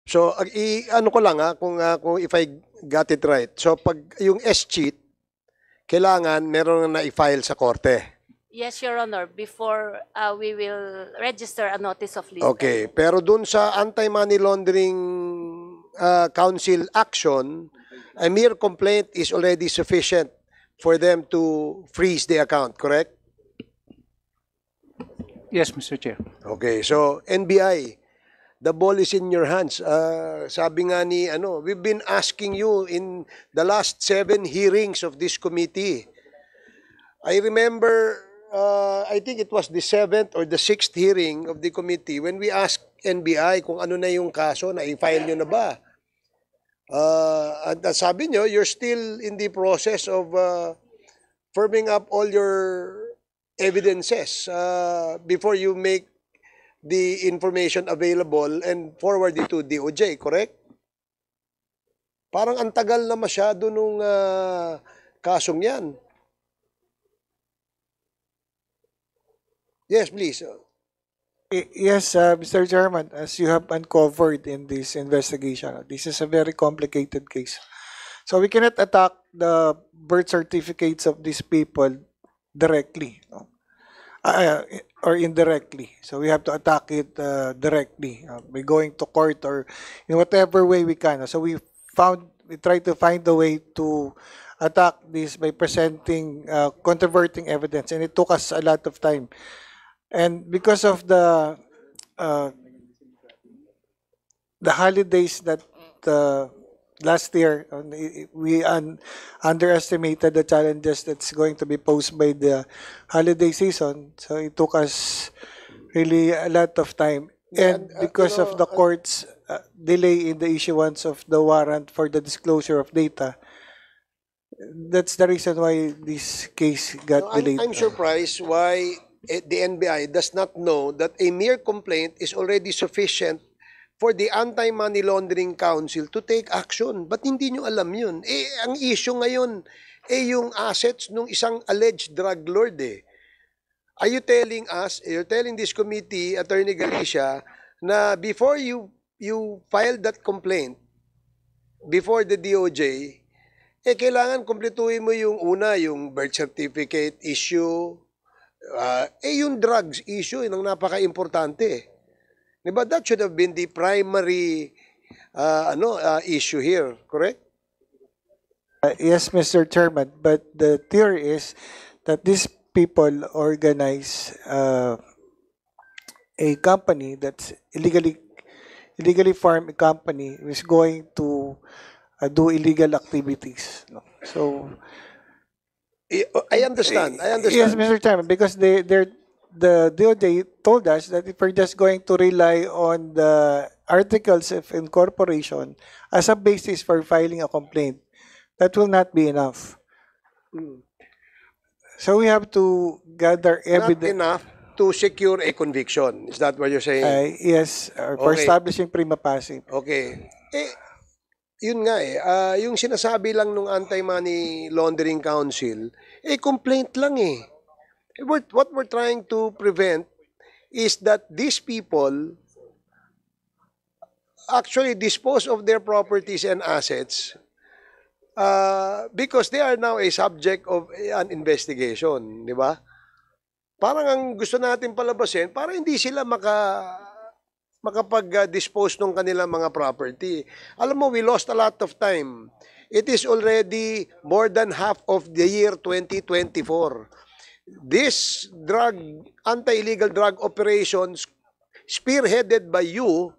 So, ano ko lang kung if I got it right. So, pag yung S-cheat, kailangan meron na i-file sa korte. Yes, Your Honor, before we will register a notice of list. Okay, pero dun sa anti-money laundering council action, a mere complaint is already sufficient for them to freeze the account, correct? Yes, Mr. Chair. Okay, so NBI, the ball is in your hands. Sabi nga ni, we've been asking you in the last 7 hearings of this committee. I remember, I think it was the 7th or the 6th hearing of the committee when we asked NBI kung ano na yung kaso, na i-file nyo na ba? At sabi nyo, you're still in the process of firming up all your evidences before you make the information available and forward it to DOJ, correct? Parang ang tagal na masyado nung kasong yan. Yes, please. Yes, Mr. Chairman, as you have uncovered in this investigation, this is a very complicated case. So we cannot attack the birth certificates of these people directly, no? Or indirectly. So we have to attack it directly by going to court or in whatever way we can. So we try to find a way to attack this by presenting controverting evidence, and it took us a lot of time. And because of the holidays that last year, we underestimated the challenges that's going to be posed by the holiday season. So it took us really a lot of time. And because of the court's delay in the issuance of the warrant for the disclosure of data, that's the reason why this case got delayed. I'm surprised why the NBI does not know that a mere complaint is already sufficient for the Anti-Money Laundering Council to take action. Ba't hindi nyo alam yun? Ang issue ngayon, yung assets ng isang alleged drug lord Are you telling us, you're telling this committee, Attorney Galicia, na before you filed that complaint before the DOJ, kailangan kumpletuhin mo yung una, yung birth certificate issue, yung drugs issue, yun ang napaka-importante. Diba? That should have been the primary issue here, correct? Yes, Mr. Chairman, but the theory is that these people organize a company that's illegally formed a company who is going to do illegal activities. No? So I understand. yes, Mr. Chairman, because the DOJ told us that if we're just going to rely on the articles of incorporation as a basis for filing a complaint, that will not be enough. So we have to gather evidence. Not enough to secure a conviction. Is that what you're saying? Yes, for establishing prima facie. Okay. Yun nga yung sinasabi lang nung Anti-Money Laundering Council, complaint lang What we're trying to prevent is that these people actually dispose of their properties and assets because they are now a subject of an investigation, di ba? Parang ang gusto natin palabasin, para hindi sila makapag-dispose ng kanilang mga property. Alam mo, we lost a lot of time. It is already more than half of the year 2024. This anti-illegal drug operations spearheaded by you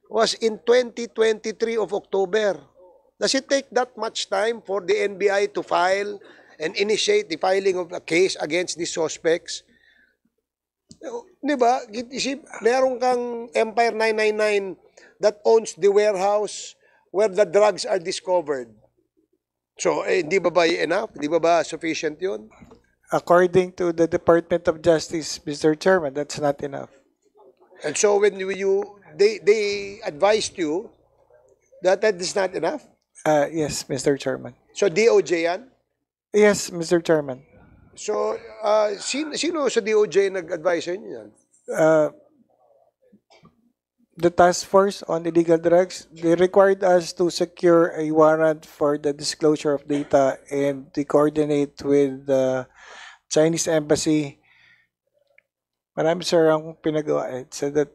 was in 2023 of October. Does it take that much time for the NBI to file and initiate the filing of a case against these suspects? Diba? Meron kang Empire 999 that owns the warehouse where the drugs are discovered. So, di ba enough? Di ba sufficient yun? According to the Department of Justice, Mr. Chairman, that's not enough. And so when they advised you that is not enough? Yes, Mr. Chairman. So DOJ yan? Yes, Mr. Chairman. So, sino sa DOJ nag-advise sa inyo yan? the task force on illegal drugs, they required us to secure a warrant for the disclosure of data and to coordinate with the Chinese embassy. Marami sir ang pinagawa so that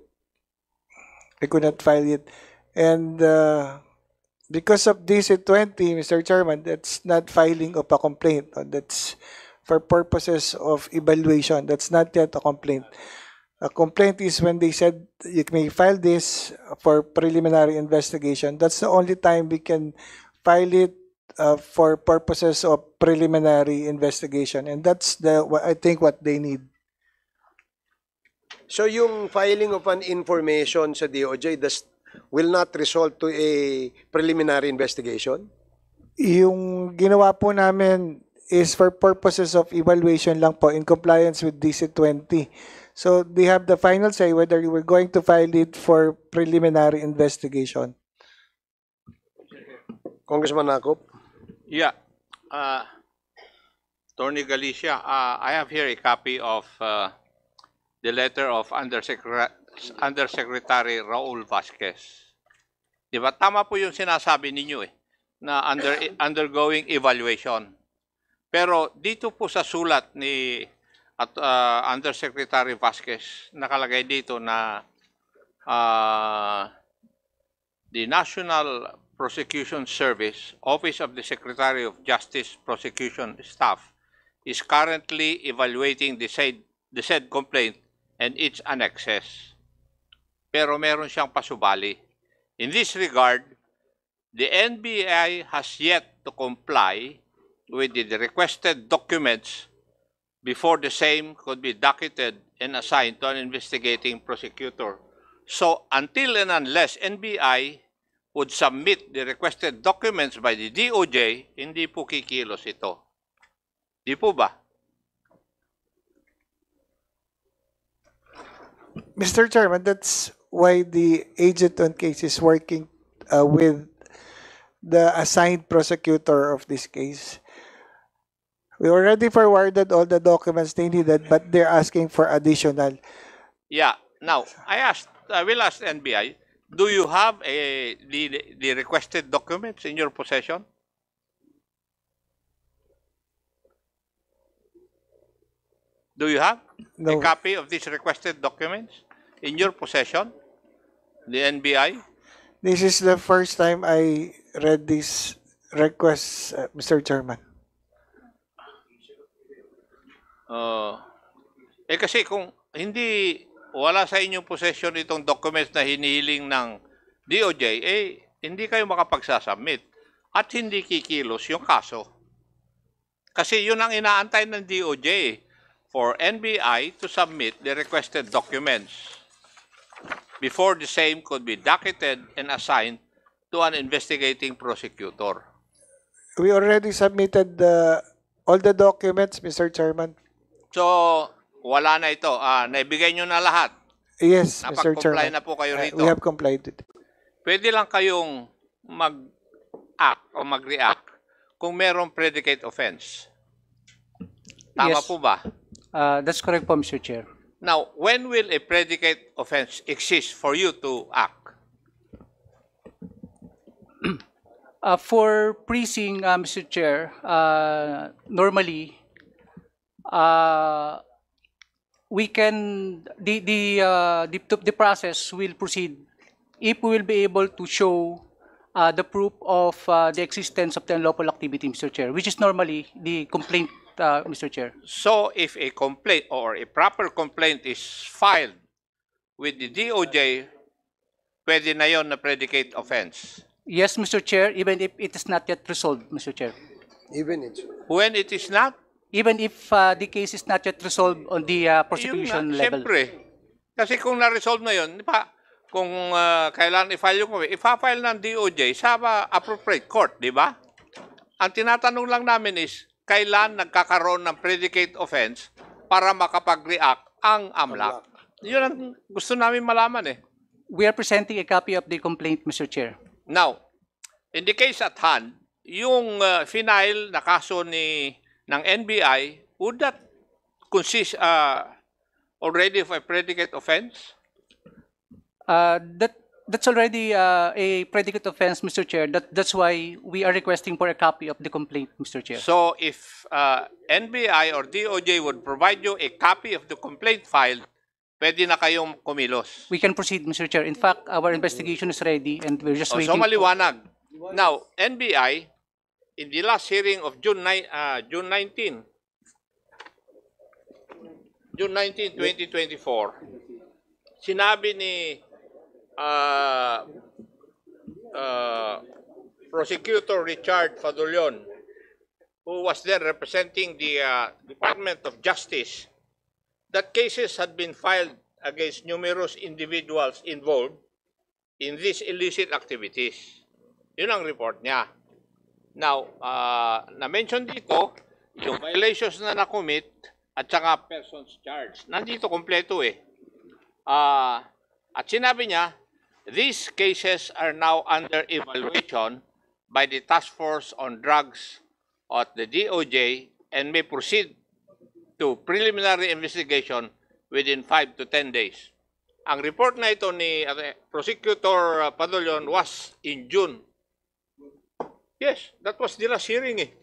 we could not file it. And because of DC-20, Mr. Chairman, that's not filing of a complaint. That's for purposes of evaluation. That's not yet a complaint. A complaint is when they said you may file this for preliminary investigation. That's the only time we can file it for purposes of preliminary investigation. And that's I think what they need. So yung filing of an information sa DOJ will not result to a preliminary investigation? Yung ginawa po namin is for purposes of evaluation lang po in compliance with DC-20. So they have the final say whether you were going to file it for preliminary investigation. Congressman Akop? Yeah. Attorney Galicia, I have here a copy of the letter of Undersecretary Raul Vasquez. Diba? Tama po yung sinasabi ninyo na undergoing evaluation. Pero dito po sa sulat ni Undersecretary Vasquez, nakalagay dito na the National Prosecution Service, Office of the Secretary of Justice Prosecution Staff, is currently evaluating the said complaint and its annexes. Pero meron siyang pasubali. In this regard, the NBI has yet to comply with the requested documents before the same could be docketed and assigned to an investigating prosecutor. So, until and unless NBI would submit the requested documents by the DOJ, hindi po kikilos ito. Di po ba? Mr. Chairman, that's why the agent on case is working with the assigned prosecutor of this case. We already forwarded all the documents they needed, but they're asking for additional. Yeah. Now, I will ask NBI, do you have the requested documents in your possession? Do you have No. a copy of these requested documents in your possession? The NBI? This is the first time I read this request, Mr. Chairman. Kasi kung wala sa inyong possession itong documents na hinihiling ng DOJ, hindi kayo makapagsasubmit at hindi kikilos yung kaso. Kasi yun ang inaantay ng DOJ for NBI to submit the requested documents before the same could be docketed and assigned to an investigating prosecutor. We already submitted all the documents, Mr. Chairman. So, wala na ito. Naibigay nyo na lahat. Yes, Mr. Napag-comply Chairman. na po kayo rito. We have complied with it. Pwede lang kayong mag-act o mag-react kung merong predicate offense. Tama Yes. po ba? That's correct po, Mr. Chair. Now, when will a predicate offense exist for you to act? For precinct, Mr. Chair, normally, we can the process will proceed if we will be able to show the proof of the existence of the unlawful activity, Mr. Chair, which is normally the complaint, Mr. Chair. So, if a complaint or a proper complaint is filed with the DOJ, pwede na yon na predicate offense. Yes, Mr. Chair, even if it is not yet resolved, Mr. Chair. Even it's... When it is not, Even if the case is not yet resolved on the yun prosecution na, level. Siyempre. Kasi kung na-resolve na yun, di ba, kung kailangan i-file yung ipa-file ng DOJ sa appropriate court, di ba? Ang tinatanong lang namin is, kailan nagkakaroon ng predicate offense para makapag-react ang AMLAC? Yun ang gusto namin malaman eh. We are presenting a copy of the complaint, Mr. Chair. Now, in the case at hand, yung final na kaso ng NBI, would that consist already of a predicate offense? That's already a predicate offense, Mr. Chair. That's why we are requesting for a copy of the complaint, Mr. Chair. So if NBI or DOJ would provide you a copy of the complaint filed, pwede na kayong kumilos. We can proceed, Mr. Chair. In fact, our investigation is ready and we're just Oh, waiting. so maliwanag. Now, NBI, in the last hearing of June 19, 2024, sinabi ni Prosecutor Richard Fadulion, who was then representing the Department of Justice, that cases had been filed against numerous individuals involved in these illicit activities. Yun ang report niya. Now, na-mention dito, yung violations na na-commit at saka persons charged. Nandito kompleto eh. At sinabi niya, these cases are now under evaluation by the Task Force on Drugs at the DOJ and may proceed to preliminary investigation within 5 to 10 days. Ang report na ito ni Prosecutor Padulyon was in June. Yes, that was the last hearing eh.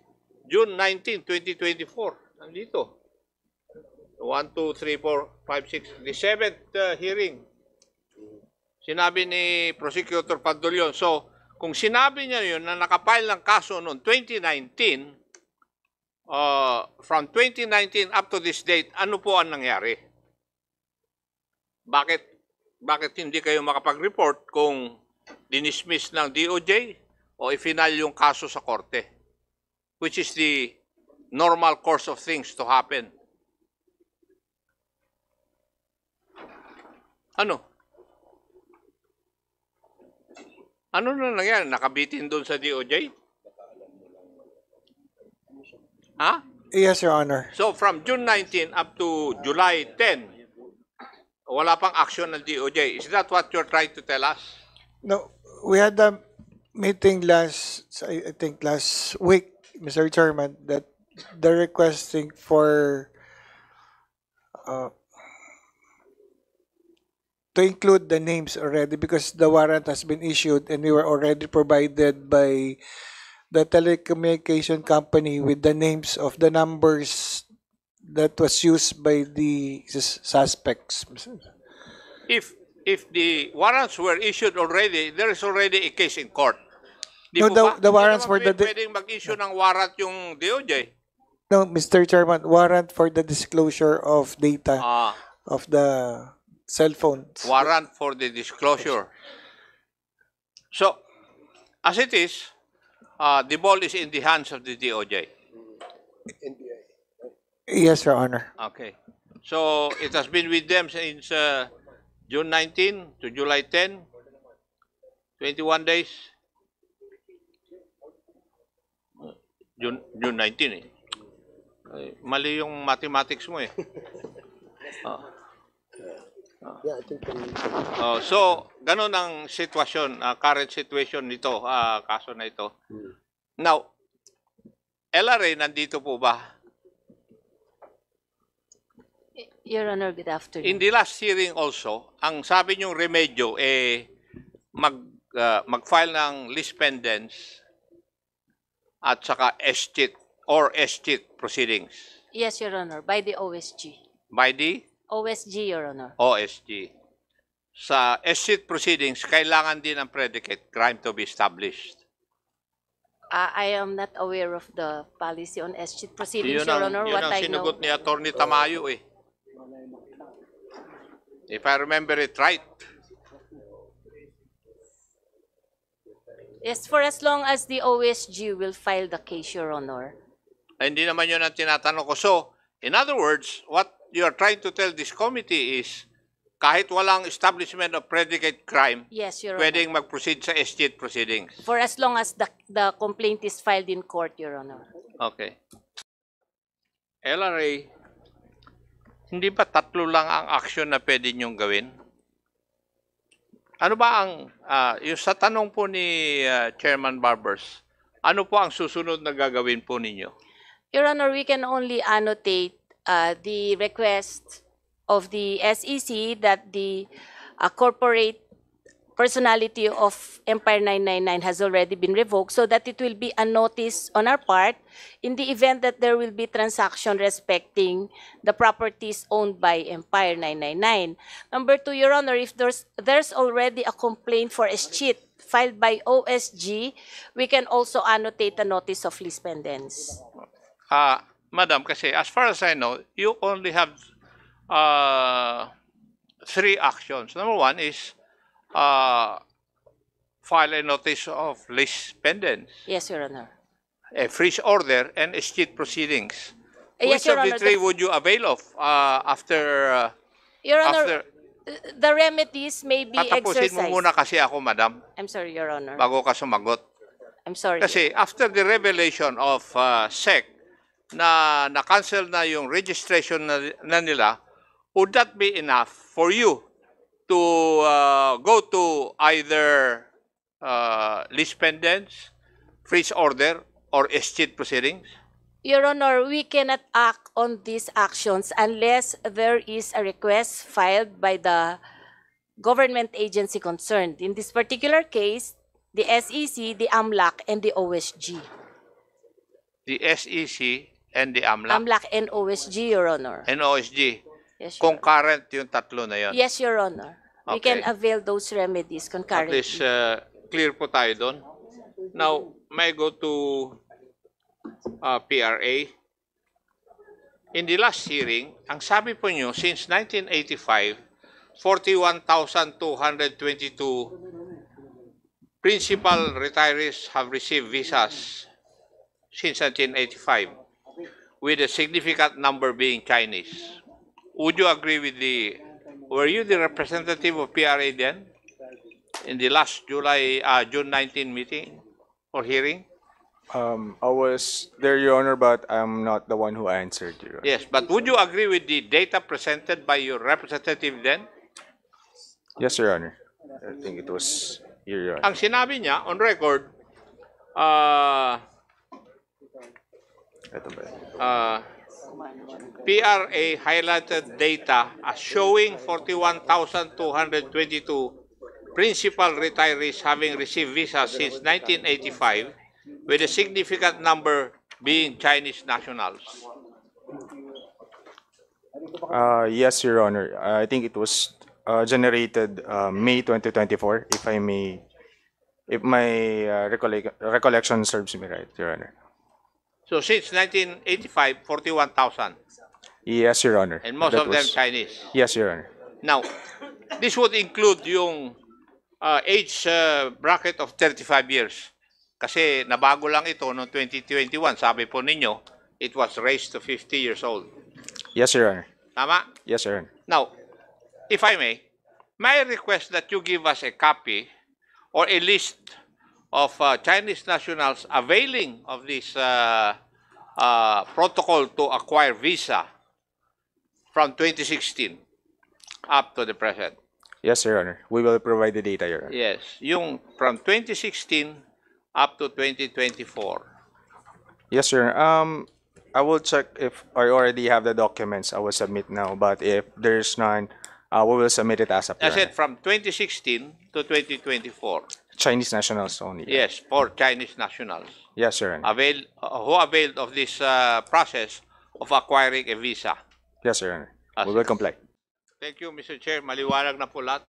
June 19, 2024. Nandito. 1, 2, 3, 4, 5, 6. The 7th hearing. Sinabi ni Prosecutor Padulyon. So, kung sinabi niya yun na nakapile ng kaso noong 2019, from 2019 up to this date, ano po ang nangyari? Bakit hindi kayo makapag-report kung dinismiss ng DOJ o ifinal yung kaso sa korte? Which is the normal course of things to happen. Ano? Ano na nangyari? Nakabitin doon sa DOJ? Ha? Yes, Your Honor. So from June 19 up to July 10, wala pang action ng DOJ. Is that what you're trying to tell us? No, we had a meeting I think last week, Mr. Chairman, that they're requesting for to include the names already because the warrant has been issued and we were already provided by the telecommunication company with the names of the numbers that was used by the suspects. If the warrants were issued already, there is already a case in court. Di No, po ba? the warrants Hindi for naman the pwedeng mag-issue ng warrant yung DOJ. no, Mr. Chairman, warrant for the disclosure of data of the cell phones. Warrant for the disclosure. So, as it is, the ball is in the hands of the DOJ. Yes, Your Honor. Okay. So, it has been with them since June 19 to July 10, 21 days. June 19 eh. Ay, mali yung mathematics mo eh. So, ganun ang sitwasyon, current situation nito, kaso na ito. Now, LRA, nandito po ba? Your Honor, good afternoon. In the last hearing also, ang sabi niyong remedyo, mag-file ng lis pendens at saka SCHIT or SCHIT proceedings. Yes, Your Honor, by the OSG. By the OSG, Your Honor. OSG. Sa SCHIT proceedings, kailangan din ang predicate crime to be established. I am not aware of the policy on SCHIT proceedings, Yun Your ang, Honor. yun What ang I know, sinugot ni Atty. Tamayo eh. If I remember it right. yes, for as long as the OSG will file the case, Your Honor. Ay, hindi naman yun ang tinatanong ko. So, in other words, what you are trying to tell this committee is kahit walang establishment of predicate crime, Yes, Your Honor. pwedeng mag-proceed sa SCHIT proceedings. For as long as the complaint is filed in court, Your Honor. Okay. LRA, hindi ba tatlo lang ang action na pwede niyong gawin? Ano ba ang, yung sa tanong po ni Chairman Barbers, ano po ang susunod na gagawin po ninyo? Your Honor, we can only annotate the request of the SEC that the corporate personality of Empire 999 has already been revoked, so that it will be a notice on our part in the event that there will be transaction respecting the properties owned by Empire 999. Number two, Your Honor, if there's already a complaint for escheat filed by OSG, we can also annotate a notice of lis pendens. Madam, kasi as far as I know, you only have 3 actions. Number 1 is file a notice of lis pendens, Yes, Your Honor. a freeze order, and escheat proceedings. Yes, Which Your of the Honor. 3 would you avail of after Your Honor, after? the remedies may be Patapusin mo exercised. muna kasi ako, madam, I'm sorry, Your Honor. bago ka sumagot. I'm sorry. Kasi after the revelation of SEC na na-cancel na yung registration na nila, would that be enough for you to go to either lis pendens, freeze order, or escheat proceedings? Your Honor, we cannot act on these actions unless there is a request filed by the government agency concerned. In this particular case, the SEC, the AMLAC, and the OSG. The SEC and the AMLAC AMLAC and OSG, Your Honor. and OSG. Yes, Your Honor. Concurrent yung tatlo na yun. Yes, Your Honor. We Okay. can avail those remedies At concurrently. least clear po tayo doon. Now, may I go to PRA? In the last hearing, ang sabi po nyo, since 1985, 41,222 principal retirees have received visas since 1985, with a significant number being Chinese. Would you agree with were you the representative of PRA then? In the last June 19 meeting or hearing? I was there, Your Honor, but I'm not the one who answered you. Yes, but would you agree with the data presented by your representative then? Yes, Your Honor. I think it was here, Your Honor. Ang sinabi niya on record, Ito ba? PRA highlighted data as showing 41,222 principal retirees having received visas since 1985, with a significant number being Chinese nationals. Yes, Your Honor. I think it was generated May 2024, if my recollection serves me right, Your Honor. So since 1985, 41,000, Yes, Your Honor. and most That of them was- Chinese. Yes, Your Honor. Now, this would include yung age bracket of 35 years. Kasi nabago lang ito noong 2021. Sabi po ninyo, it was raised to 50 years old. Yes, Your Honor. Tama? Yes, Your Honor. Now, if I may I request that you give us a copy or a list of Chinese nationals availing of this protocol to acquire visa from 2016 up to the present? Yes, Your Honor. We will provide the data, Your Honor. Yes, yung from 2016 up to 2024. Yes, Your Honor. I will check if I already have the documents. I will submit now. But if there's none, we will submit it as a I said from 2016 to 2024. Chinese nationals only. Yes, for Chinese nationals. Yes, Your Honor. Who availed of this process of acquiring a visa. Yes, Your Honor. Ah, We will comply. Thank you, Mr. Chair. Maliwanag na po lahat.